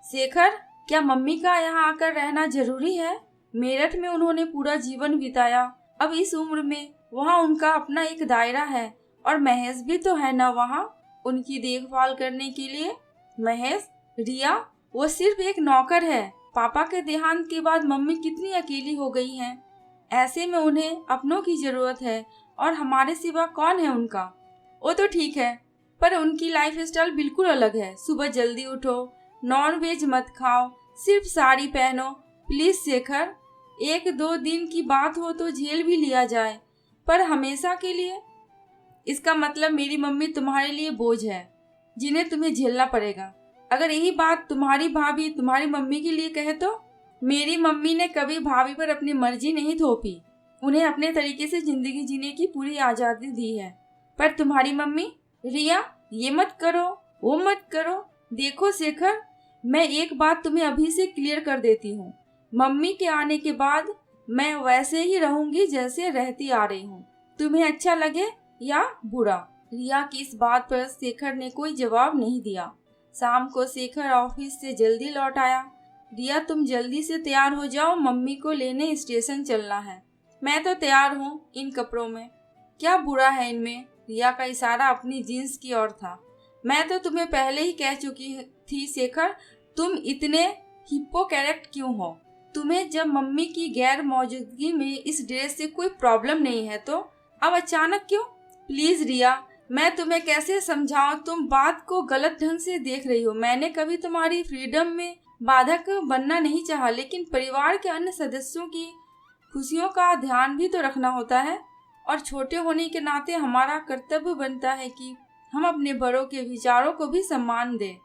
शेखर, क्या मम्मी का यहाँ आकर रहना जरूरी है? मेरठ में उन्होंने पूरा जीवन बिताया। अब इस उम्र में वहाँ उनका अपना एक दायरा है और महेश भी तो है ना वहाँ उनकी देखभाल करने के लिए। महेश, रिया वो सिर्फ एक नौकर है। पापा के देहांत के बाद मम्मी कितनी अकेली हो गई हैं। ऐसे में उन्हें अपनों की जरूरत है और हमारे सिवा कौन है उनका। वो तो ठीक है, पर उनकी लाइफ स्टाइल बिल्कुल अलग है। सुबह जल्दी उठो, नॉन वेज मत खाओ, सिर्फ साड़ी पहनो। प्लीज शेखर, 1-2 दिन की बात हो तो झेल भी लिया जाए, पर हमेशा के लिए? इसका मतलब मेरी मम्मी तुम्हारे लिए बोझ है जिन्हें तुम्हें झेलना पड़ेगा। अगर यही बात तुम्हारी भाभी तुम्हारी मम्मी के लिए कहे तो? मेरी मम्मी ने कभी भाभी पर अपनी मर्जी नहीं थोपी। उन्हें अपने तरीके से जिंदगी जीने की पूरी आजादी दी है। पर तुम्हारी मम्मी, रिया, ये मत करो, वो मत करो। देखो शेखर, मैं एक बात तुम्हें अभी से क्लियर कर देती हूँ। मम्मी के आने के बाद मैं वैसे ही रहूंगी जैसे रहती आ रही हूँ, तुम्हें अच्छा लगे या बुरा। रिया की इस बात पर शेखर ने कोई जवाब नहीं दिया। शाम को शेखर ऑफिस से जल्दी लौट आया। रिया, तुम जल्दी से तैयार हो जाओ, मम्मी को लेने स्टेशन चलना है। मैं तो तैयार हूँ इन कपड़ों में, क्या बुरा है इनमें? रिया का इशारा अपनी जीन्स की ओर था। मैं तो तुम्हें पहले ही कह चुकी थी शेखर, तुम इतने हिप्पोक्रेट क्यों हो? तुम्हें जब मम्मी की गैर मौजूदगी में इस ड्रेस से कोई प्रॉब्लम नहीं है तो अब अचानक क्यों? प्लीज रिया, मैं तुम्हें कैसे समझाऊं? तुम बात को गलत ढंग से देख रही हो। मैंने कभी तुम्हारी फ्रीडम में बाधक बनना नहीं चाहा, लेकिन परिवार के अन्य सदस्यों की खुशियों का ध्यान भी तो रखना होता है और छोटे होने के नाते हमारा कर्तव्य बनता है कि हम अपने बड़ों के विचारों को भी सम्मान दें।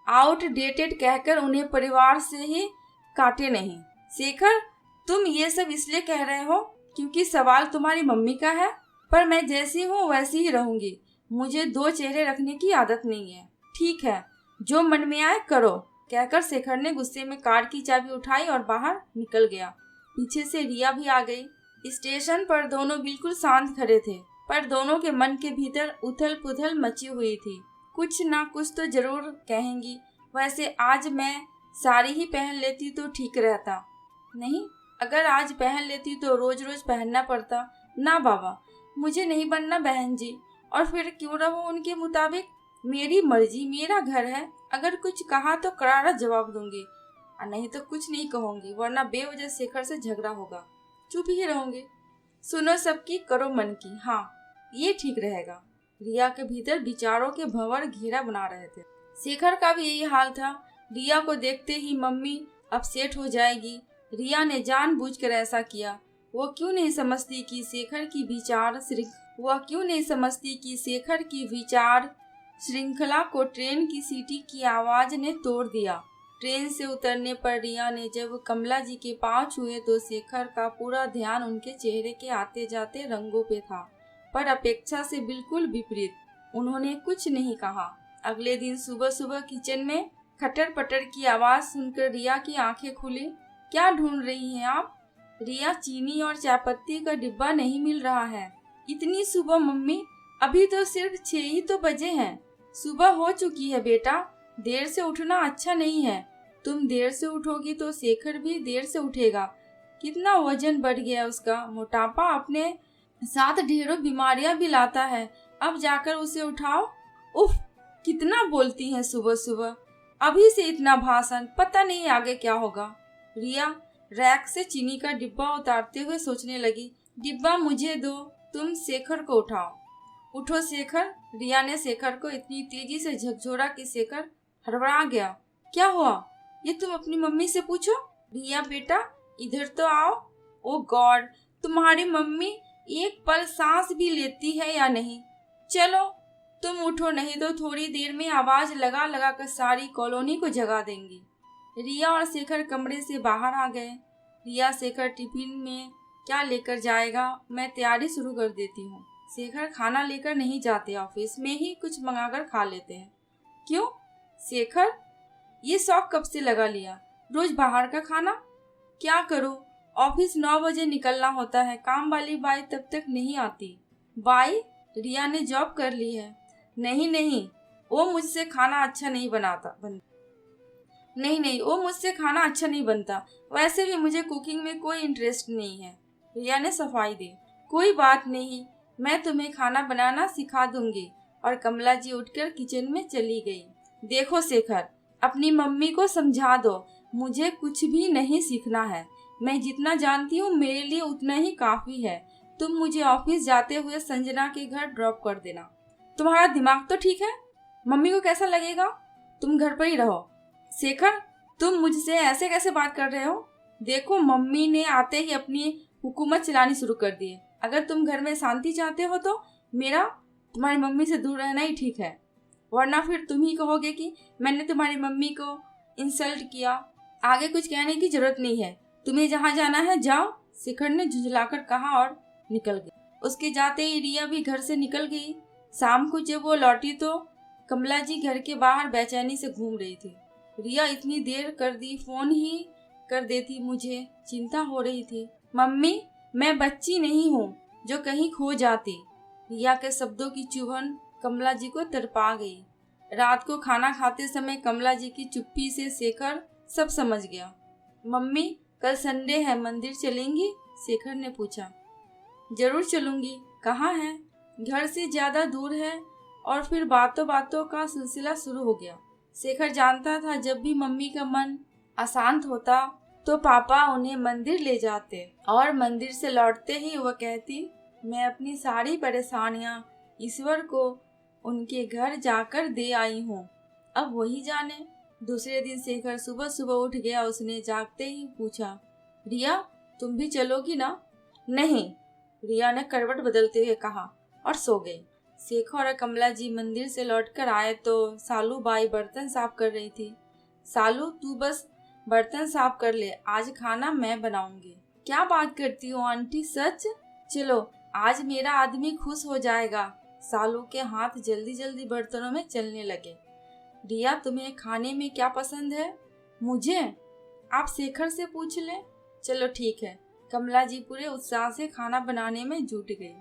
आउटडेटेड कहकर उन्हें परिवार से ही काटे नहीं। शेखर, तुम ये सब इसलिए कह रहे हो क्योंकि सवाल तुम्हारी मम्मी का है, पर मैं जैसी हूँ वैसी ही रहूंगी। मुझे 2 चेहरे रखने की आदत नहीं है। ठीक है, जो मन में आए करो, कहकर शेखर ने गुस्से में कार की चाबी उठाई और बाहर निकल गया। पीछे से रिया भी आ गई। स्टेशन पर दोनों बिल्कुल शांत खड़े थे, पर दोनों के मन के भीतर उथल पुथल मची हुई थी। कुछ ना कुछ तो जरूर कहेंगी। वैसे आज मैं साड़ी ही पहन लेती तो ठीक रहता। नहीं, अगर आज पहन लेती तो रोज रोज पहनना पड़ता। ना बाबा, मुझे नहीं बनना बहन जी, और फिर क्यों रहूं उनके मुताबिक। मेरी मर्जी, मेरा घर है। अगर कुछ कहा तो करारा जवाब दूंगी, और नहीं तो कुछ नहीं कहूंगी, वरना बेवजह शेखर से झगड़ा होगा। चुप ही रहूंगी। सुनो सबकी, करो मन की। हाँ, ये ठीक रहेगा। रिया के भीतर विचारों के भंवर घेरा बना रहे थे। शेखर का भी यही हाल था। रिया को देखते ही मम्मी अपसेट हो जाएगी। रिया ने जानबूझकर ऐसा किया। वो क्यों नहीं समझती कि शेखर की विचार श्रृंखला को ट्रेन की सीटी की आवाज ने तोड़ दिया। ट्रेन से उतरने पर रिया ने जब कमला जी के पांव छुए तो शेखर का पूरा ध्यान उनके चेहरे के आते जाते रंगों पे था, पर अपेक्षा से बिल्कुल विपरीत। उन्होंने कुछ नहीं कहा। अगले दिन सुबह सुबह किचन में खटर पटर की आवाज सुनकर रिया की आंखें खुली। क्या ढूंढ रही हैं आप? रिया, चीनी और चायपत्ती का डिब्बा नहीं मिल रहा है। इतनी सुबह मम्मी? अभी तो सिर्फ 6 ही तो बजे हैं। सुबह हो चुकी है बेटा, देर से उठना अच्छा नहीं है। तुम देर से उठोगी तो शेखर भी देर से उठेगा। कितना वजन बढ़ गया उसका। मोटापा अपने साथ ढेरों बीमारियां भी लाता है। अब जाकर उसे उठाओ। उफ, कितना बोलती हैं सुबह सुबह। अभी से इतना भाषण, पता नहीं आगे क्या होगा। रिया रैक से चीनी का डिब्बा उतारते हुए सोचने लगी। डिब्बा मुझे दो, तुम शेखर को उठाओ। उठो शेखर। रिया ने शेखर को इतनी तेजी से झकझोरा कि शेखर हड़बड़ा गया। क्या हुआ, ये तुम अपनी मम्मी से पूछो। रिया बेटा, इधर तो आओ। ओ गॉड, तुम्हारी मम्मी एक पल सांस भी लेती है या नहीं? चलो तुम उठो, नहीं तो थोड़ी देर में आवाज लगा लगा कर सारी कॉलोनी को जगा देंगी। रिया और शेखर कमरे से बाहर आ गए। रिया, शेखर टिफिन में क्या लेकर जाएगा? मैं तैयारी शुरू कर देती हूँ। शेखर खाना लेकर नहीं जाते, ऑफिस में ही कुछ मंगाकर खा लेते हैं। क्यों शेखर, ये शौक कब से लगा लिया? रोज बाहर का खाना? क्या करूं, ऑफिस 9 बजे निकलना होता है। काम वाली बाई तब तक नहीं आती। बाई? रिया ने जॉब कर ली है। नहीं, वो मुझसे खाना अच्छा नहीं नहीं, वो मुझसे खाना अच्छा नहीं बनता। वैसे भी मुझे कुकिंग में कोई इंटरेस्ट नहीं है। रिया ने सफाई दी। कोई बात नहीं, मैं तुम्हें खाना बनाना सिखा दूंगी। और कमला जी उठकर किचन में चली गई। देखो शेखर, अपनी मम्मी को समझा दो, मुझे कुछ भी नहीं सीखना है। मैं जितना जानती हूँ मेरे लिए उतना ही काफी है। तुम मुझे ऑफिस जाते हुए संजना के घर ड्रॉप कर देना। तुम्हारा दिमाग तो ठीक है? मम्मी को कैसा लगेगा? तुम घर पर ही रहो। शेखर, तुम मुझसे ऐसे कैसे बात कर रहे हो? देखो, मम्मी ने आते ही अपनी हुकूमत चलानी शुरू कर दी है। अगर तुम घर में शांति चाहते हो तो मेरा तुम्हारी मम्मी से दूर रहना ही ठीक है, वरना फिर तुम ही कहोगे कि मैंने तुम्हारी मम्मी को इंसल्ट किया। आगे कुछ कहने की जरूरत नहीं है, तुम्हें जहाँ जाना है जाओ, शेखर ने झुंझलाकर कहा और निकल गई। उसके जाते ही रिया भी घर से निकल गई। शाम को जब वो लौटी तो कमला जी घर के बाहर बेचैनी से घूम रही थी। रिया इतनी देर कर दी, फोन ही कर देती, मुझे चिंता हो रही थी। मम्मी, मैं बच्ची नहीं हूँ जो कहीं खो जाती। रिया के शब्दों की चुभन कमला जी को तड़पा गई। रात को खाना खाते समय कमला जी की चुप्पी से शेखर सब समझ गया। मम्मी, कल संडे है, मंदिर चलेंगी? शेखर ने पूछा। जरूर चलूंगी। कहाँ है? घर से ज्यादा दूर है। और फिर बातों बातों का सिलसिला शुरू हो गया। शेखर जानता था जब भी मम्मी का मन अशांत होता तो पापा उन्हें मंदिर ले जाते और मंदिर से लौटते ही वह कहती, मैं अपनी सारी परेशानियां ईश्वर को उनके घर जाकर दे आई हूँ, अब वही जाने। दूसरे दिन शेखर सुबह सुबह उठ गया। उसने जागते ही पूछा, रिया, तुम भी चलोगी ना? नहीं, रिया ने करवट बदलते हुए कहा और सो गई। शेखर और कमला जी मंदिर से लौटकर आए तो सालू बाई बर्तन साफ कर रही थी। सालू, तू बस बर्तन साफ कर ले, आज खाना मैं बनाऊंगी। क्या बात करती हो आंटी, सच? चलो, आज मेरा आदमी खुश हो जाएगा। सालू के हाथ जल्दी जल्दी बर्तनों में चलने लगे। रिया, तुम्हें खाने में क्या पसंद है? मुझे? आप शेखर से पूछ लें। चलो ठीक है। कमला जी पूरे उत्साह से खाना बनाने में जुट गई।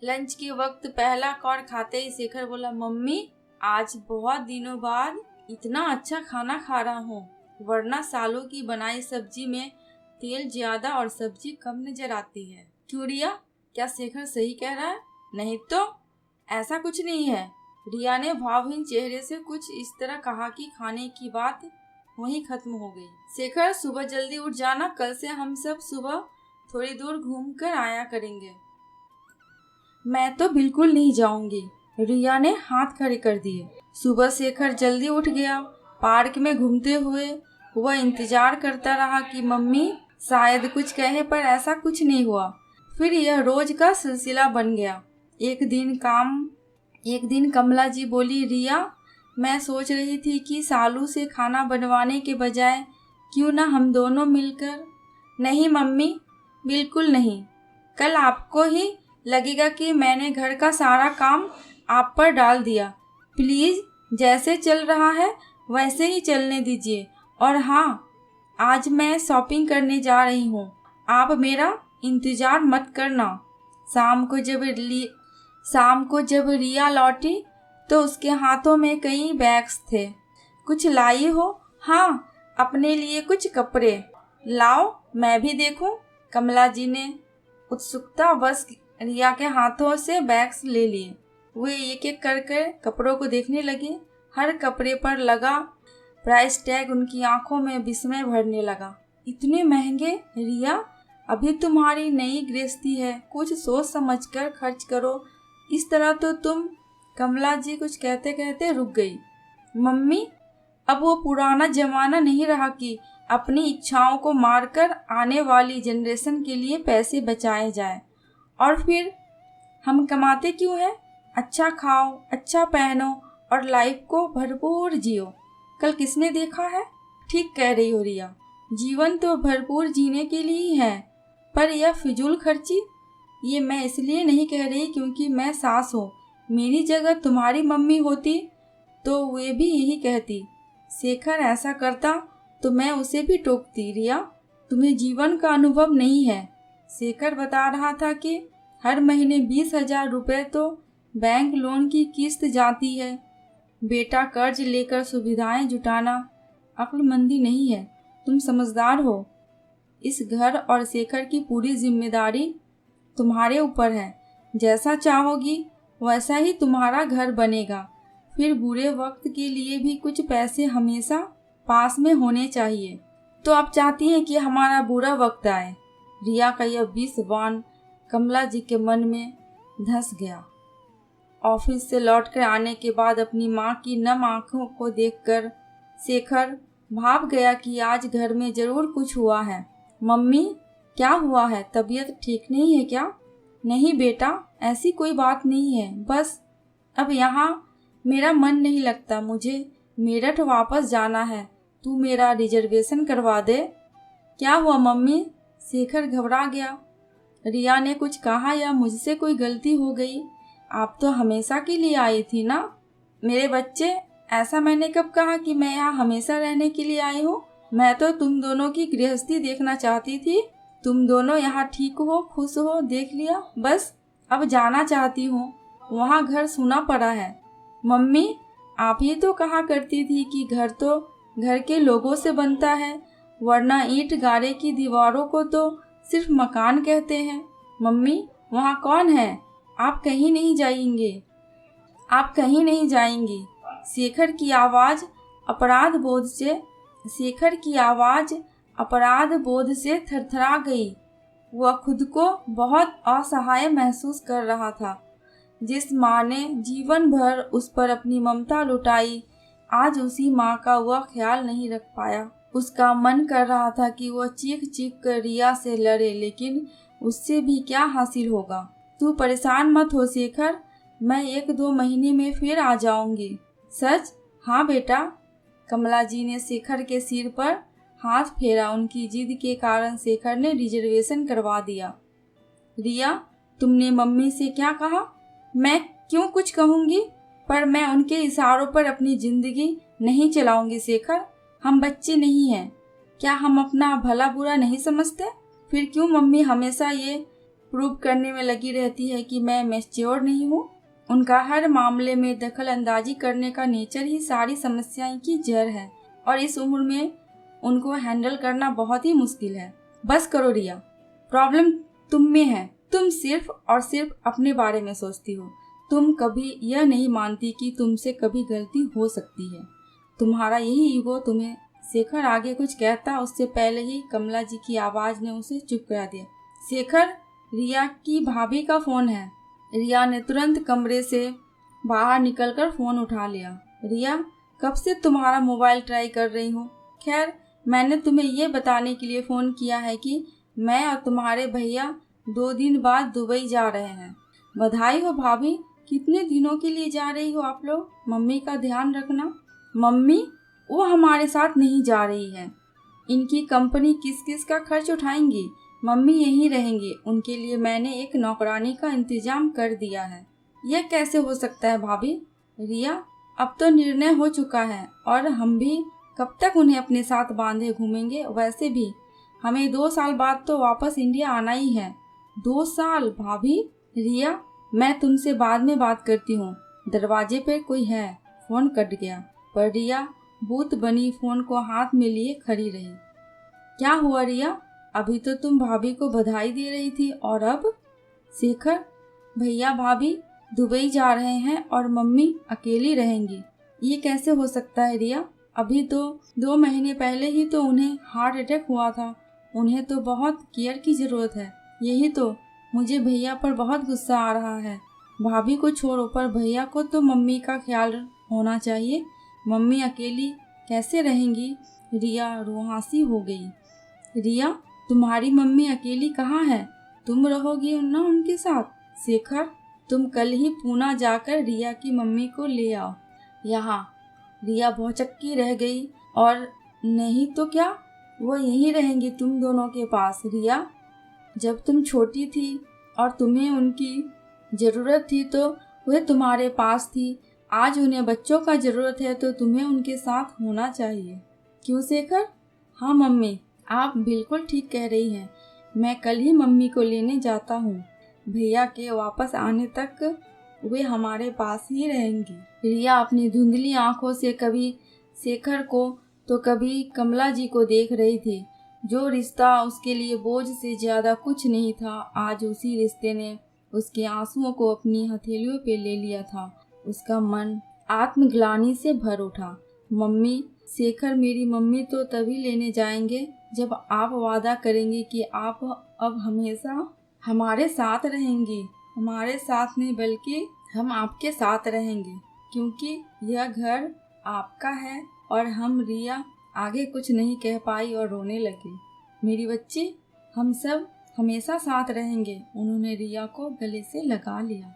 लंच के वक्त पहला कौर खाते ही शेखर बोला, मम्मी, आज बहुत दिनों बाद इतना अच्छा खाना खा रहा हूँ, वरना सालों की बनाई सब्जी में तेल ज्यादा और सब्जी कम नजर आती है। क्यों रिया, क्या शेखर सही कह रहा है? नहीं तो ऐसा कुछ नहीं है। रिया ने भावहीन चेहरे से कुछ इस तरह कहा कि खाने की बात वहीं खत्म हो गई। शेखर, सुबह जल्दी उठ जाना, कल से हम सब सुबह थोड़ी दूर घूम कर आया करेंगे। मैं तो बिल्कुल नहीं जाऊंगी, रिया ने हाथ खड़े कर दिए। सुबह शेखर जल्दी उठ गया। पार्क में घूमते हुए वह इंतजार करता रहा कि मम्मी शायद कुछ कहे, पर ऐसा कुछ नहीं हुआ। फिर यह रोज का सिलसिला बन गया। एक दिन कमला जी बोली, रिया, मैं सोच रही थी कि सालू से खाना बनवाने के बजाय क्यों ना हम दोनों मिलकर। नहीं मम्मी, बिल्कुल नहीं। कल आपको ही लगेगा कि मैंने घर का सारा काम आप पर डाल दिया। प्लीज, जैसे चल रहा है वैसे ही चलने दीजिए। और हाँ, आज मैं शॉपिंग करने जा रही हूँ, आप मेरा इंतजार मत करना। शाम को जब रिया लौटी तो उसके हाथों में कई बैग्स थे। कुछ लाई हो? हाँ, अपने लिए कुछ कपड़े। लाओ, मैं भी देखूं। कमला जी ने उत्सुकतावश रिया के हाथों से बैग्स ले लिए। वे एक एक करके कपड़ों को देखने लगे। हर कपड़े पर लगा प्राइस टैग उनकी आंखों में विस्मय भरने लगा। इतने महंगे? रिया, अभी तुम्हारी नई गृहस्थी है, कुछ सोच समझकर खर्च करो। इस तरह तो तुम। कमला जी कुछ कहते कहते रुक गई। मम्मी, अब वो पुराना जमाना नहीं रहा कि अपनी इच्छाओं को मारकर आने वाली जनरेशन के लिए पैसे बचाए जाए। और फिर हम कमाते क्यों हैं? अच्छा खाओ, अच्छा पहनो और लाइफ को भरपूर जियो। कल किसने देखा है? ठीक कह रही हो रिया, जीवन तो भरपूर जीने के लिए ही है, पर यह फिजूल खर्ची। ये मैं इसलिए नहीं कह रही क्योंकि मैं सास हूँ। मेरी जगह तुम्हारी मम्मी होती तो वे भी यही कहती। शेखर ऐसा करता तो मैं उसे भी टोकती। रिया, तुम्हें जीवन का अनुभव नहीं है। शेखर बता रहा था कि हर महीने 20,000 रुपए तो बैंक लोन की किस्त जाती है। बेटा, कर्ज लेकर सुविधाएं जुटाना अक्लमंदी नहीं है। तुम समझदार हो। इस घर और शेखर की पूरी जिम्मेदारी तुम्हारे ऊपर है। जैसा चाहोगी वैसा ही तुम्हारा घर बनेगा। फिर बुरे वक्त के लिए भी कुछ पैसे हमेशा पास में होने चाहिए। तो आप चाहती हैं कि हमारा बुरा वक्त आए? रिया का यह विष बाण कमला जी के मन में धंस गया। ऑफिस से लौटकर आने के बाद अपनी माँ की नम आंखों को देखकर शेखर भाप गया कि आज घर में जरूर कुछ हुआ है। मम्मी, क्या हुआ है? तबीयत ठीक नहीं है क्या? नहीं बेटा, ऐसी कोई बात नहीं है, बस अब यहाँ मेरा मन नहीं लगता। मुझे मेरठ वापस जाना है। तू मेरा रिजर्वेशन करवा दे। क्या हुआ मम्मी? शेखर घबरा गया। रिया ने कुछ कहा या मुझसे कोई गलती हो गई? आप तो हमेशा के लिए आई थी ना मेरे बच्चे। ऐसा मैंने कब कहा कि मैं यहाँ हमेशा रहने के लिए आई हूँ? मैं तो तुम दोनों की गृहस्थी देखना चाहती थी। तुम दोनों यहाँ ठीक हो, खुश हो, देख लिया। बस अब जाना चाहती हूँ। वहाँ घर सूना पड़ा है। मम्मी, आप ही तो कहा करती थी कि घर तो घर के लोगों से बनता है, वरना ईंट गारे की दीवारों को तो सिर्फ मकान कहते हैं। मम्मी, वहाँ कौन है? आप कहीं नहीं जाएंगे। आप कहीं नहीं जाएंगी। शेखर की आवाज़ अपराध बोध से थरथरा गई। वह खुद को बहुत असहाय महसूस कर रहा था। जिस माँ ने जीवन भर उस पर अपनी ममता लुटाई, आज उसी माँ का वह ख्याल नहीं रख पाया। उसका मन कर रहा था कि वह चीख चीख कर रिया से लड़े, लेकिन उससे भी क्या हासिल होगा। तू परेशान मत हो शेखर, मैं 1-2 महीने में फिर आ जाऊंगी। सच? हाँ बेटा। कमला जी ने शेखर के सिर पर हाथ फेरा। उनकी जिद के कारण शेखर ने रिजर्वेशन करवा दिया। रिया, तुमने मम्मी से क्या कहा? मैं क्यों कुछ कहूँगी, पर मैं उनके इशारों पर अपनी जिंदगी नहीं चलाऊंगी शेखर। हम बच्चे नहीं हैं क्या? हम अपना भला बुरा नहीं समझते? फिर क्यों मम्मी हमेशा ये प्रूव करने में लगी रहती है कि मैं मैच्योर नहीं हूँ? उनका हर मामले में दखल अंदाजी करने का नेचर ही सारी समस्याएं की जड़ है, और इस उम्र में उनको हैंडल करना बहुत ही मुश्किल है। बस करो रिया, प्रॉब्लम तुम में है। तुम सिर्फ और सिर्फ अपने बारे में सोचती हो। तुम कभी यह नहीं मानती कि तुमसे कभी गलती हो सकती है। तुम्हारा यही ईगो तुम्हें। शेखर आगे कुछ कहता उससे पहले ही कमला जी की आवाज ने उसे चुप करा दिया। शेखर, रिया की भाभी का फोन है। रिया ने तुरंत कमरे से बाहर निकलकर फोन उठा लिया। रिया, कब से तुम्हारा मोबाइल ट्राई कर रही हूँ। खैर, मैंने तुम्हें ये बताने के लिए फ़ोन किया है कि मैं और तुम्हारे भैया 2 दिन बाद दुबई जा रहे हैं। बधाई हो भाभी। कितने दिनों के लिए जा रही हो आप लोग? मम्मी का ध्यान रखना। मम्मी, वो हमारे साथ नहीं जा रही है। इनकी कंपनी किस किस का खर्च उठाएंगी? मम्मी यहीं रहेंगी। उनके लिए मैंने एक नौकरानी का इंतजाम कर दिया है। यह कैसे हो सकता है भाभी? रिया, अब तो निर्णय हो चुका है, और हम भी कब तक उन्हें अपने साथ बांधे घूमेंगे? वैसे भी हमें 2 साल बाद तो वापस इंडिया आना ही है। 2 साल भाभी? रिया, मैं तुमसे बाद में बात करती हूँ। दरवाजे पर कोई है। फोन कट गया, पर रिया भूत बनी फोन को हाथ में लिए खड़ी रही। क्या हुआ रिया? अभी तो तुम भाभी को बधाई दे रही थी, और अब? शेखर, भैया भाभी दुबई जा रहे हैं और मम्मी अकेली रहेंगी। ये कैसे हो सकता है रिया? अभी तो 2 महीने पहले ही तो उन्हें हार्ट अटैक हुआ था। उन्हें तो बहुत केयर की ज़रूरत है। यही तो मुझे भैया पर बहुत गुस्सा आ रहा है। भाभी को छोड़ो, पर भैया को तो मम्मी का ख्याल होना चाहिए। मम्मी अकेली कैसे रहेंगी? रिया रुहासी हो गई। रिया, तुम्हारी मम्मी अकेली कहाँ है? तुम रहोगी ना उनके साथ? शेखर, तुम कल ही पूना जाकर रिया की मम्मी को ले आओ यहाँ। रिया भौचक्की रह गई। और नहीं तो क्या, वो यहीं रहेंगी तुम दोनों के पास। रिया, जब तुम छोटी थी और तुम्हें उनकी ज़रूरत थी तो वह तुम्हारे पास थी। आज उन्हें बच्चों का ज़रूरत है तो तुम्हें उनके साथ होना चाहिए। क्यों शेखर? हाँ मम्मी, आप बिल्कुल ठीक कह रही हैं। मैं कल ही मम्मी को लेने जाता हूँ। भैया के वापस आने तक वे हमारे पास ही रहेंगी। रिया अपनी धुंधली आंखों से कभी शेखर को तो कभी कमला जी को देख रही थी। जो रिश्ता उसके लिए बोझ से ज्यादा कुछ नहीं था, आज उसी रिश्ते ने उसके आंसुओं को अपनी हथेलियों पे ले लिया था। उसका मन आत्मग्लानि से भर उठा। मम्मी, शेखर मेरी मम्मी तो तभी लेने जाएंगे जब आप वादा करेंगे कि आप अब हमेशा हमारे साथ रहेंगी। हमारे साथ नहीं बल्कि हम आपके साथ रहेंगे, क्योंकि यह घर आपका है। और हम रिया आगे कुछ नहीं कह पाई और रोने लगी। मेरी बच्ची, हम सब हमेशा साथ रहेंगे। उन्होंने रिया को गले से लगा लिया।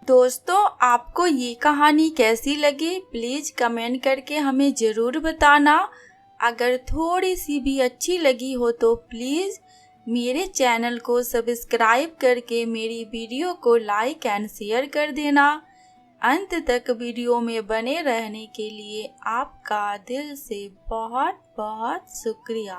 दोस्तों, आपको ये कहानी कैसी लगी प्लीज कमेंट करके हमें जरूर बताना। अगर थोड़ी सी भी अच्छी लगी हो तो प्लीज मेरे चैनल को सब्सक्राइब करके मेरी वीडियो को लाइक एंड शेयर कर देना। अंत तक वीडियो में बने रहने के लिए आपका दिल से बहुत बहुत शुक्रिया।